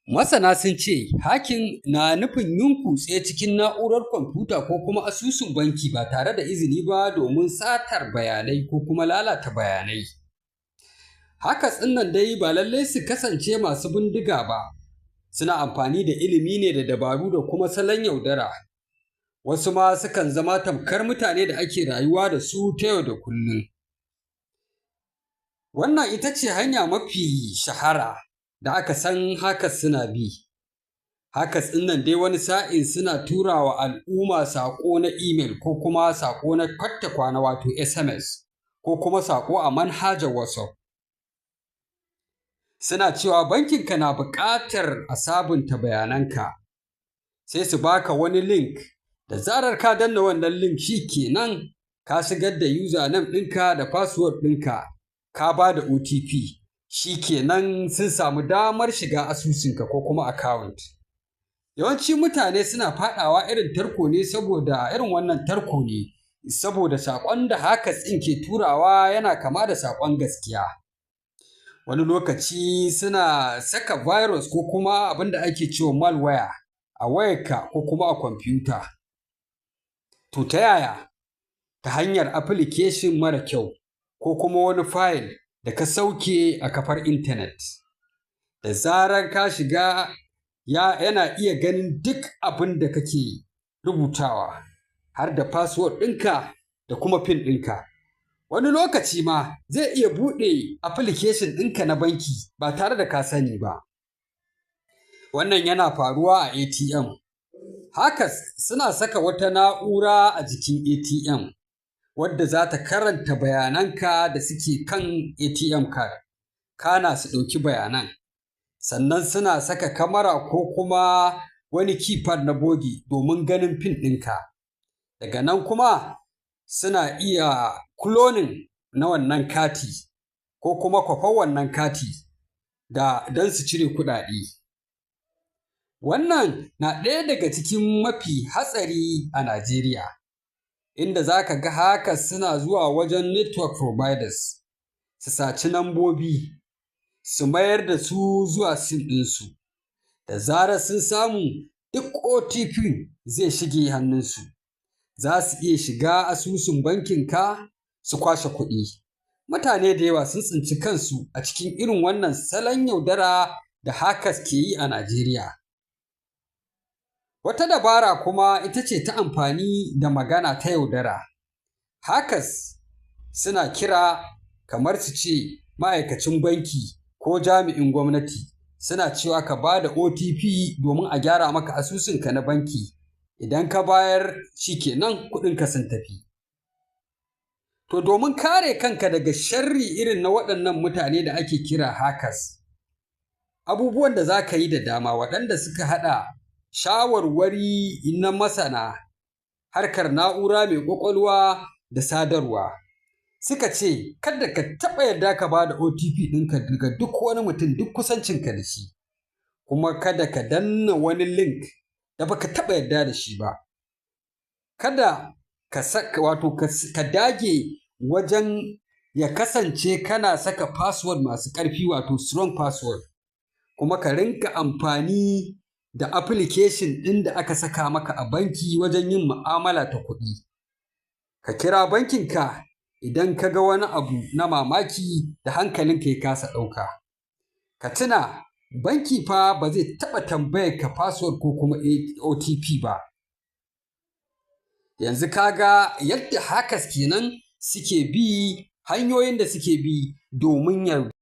Masana sun ce hacking na nufin yin kutse cikin na'urar kwamfuta ko kuma asusun banki ba tare da izini ba domin satar bayanai ko kuma lalata bayanai. Hackers ɗin nan dai ba lallai su kasance masu bindiga ba, suna amfani da ilimi ne da dabaru da kuma salon yaudara. Wasu ma sukan zama tamkar mutane da ake rayuwa da su ta yau da kullum. Wannan ita ce hanya mafi shahara da aka san hackers suna bi. Hackers ɗin nan dai wani sa'in suna tura wa al'umma saƙo na email ko kuma saƙo na katta kwana wato SMS ko kuma saƙo a manhajar WhatsApp. Suna cewa bankinka na buƙatar a sabunta bayananka, sai su baka wani link, da zarar ka danna wannan link shi kenan ka shigar da username ɗinka da password ɗinka, ka ba da OTP, shi kenan sun samu damar shiga asusunka ko kuma account. Yawanci mutane suna faɗawa irin tarko ne saboda irin wannan tarko ne saboda saƙon da hackers ɗin ke turawa yana kama da saƙon gaskiya. Wani lokaci suna saka virus ko kuma abin da ake cewa malware a wayarka ko kuma a kwamfuta. To ta yaya? Ta hanyar application mara kyau ko kuma wani file da ka sauke a kafar intanet. Da zarar ka shiga yana iya ganin duk abin da kake rubutawa, har da password ɗinka da kuma PIN ɗinka. Wani lokaci ma zai iya buɗe application ɗinka na banki ba tare da ka sani ba. Wannan yana faruwa a ATM. Hackers suna saka wata na'ura a jikin ATM wadda za ta karanta bayananka da suke kan ATM card, kana su ɗauki bayanan. Sannan suna saka kamara ko kuma wani keypad na bogi domin ganin PIN ɗinka. Daga nan kuma suna iya cloning na wannan kati ko kuma kwafar wannan kati don su cire kuɗaɗe. Wannan na ɗaya daga cikin mafi hatsari a Najeriya, inda za ka ga hackers suna zuwa wajen network providers, su saci lambobi, su mayar da su zuwa SIM ɗinsu. Da zarar sun samu duk OTP zai shige hannunsu. Za su iya shiga asusun bankinka su kwashe kuɗi. Mutane da yawa sun tsinci kansu a cikin irin wannan salon yaudara da hackers ke yi a Najeriya. Wata dabara kuma ita ce ta amfani da magana ta yaudara. Hackers suna kira kamar su ce ma'aikacin banki ko jami'in gwamnati, suna cewa ka ba da OTP domin a gyara maka asusunka na banki. Idan ka bayar shi kenan kuɗinka sun tafi. To domin kare kanka daga sharri irin na waɗannan mutane da ake kira hackers, abubuwan da za ka yi da dama waɗanda suka haɗa shawarwari na masana harkar na'ura mai ƙwaƙwalwa da sadarwa. Suka ce kada ka taɓa yarda ka ba da OTP ɗinka daga duk wani mutum duk kusancinka da shi, kuma kada ka danna wani link da baka taɓa yarda da shi ba. Kada ka dage wajen ya kasance kana saka password masu ƙarfi wato strong password, kuma ka rinka amfani da application ɗin da aka saka maka a banki wajen yin mu'amala ta kuɗi. Ka kira bankinka idan ka ga wani abu na mamaki da hankalinka ya kasa ɗauka. Ka tuna banki fa ba zai taɓa tambayar ka password ko kuma OTP ba. Yanzu ka ga yadda hackers kenan suke bi, hanyoyin da suke bi domin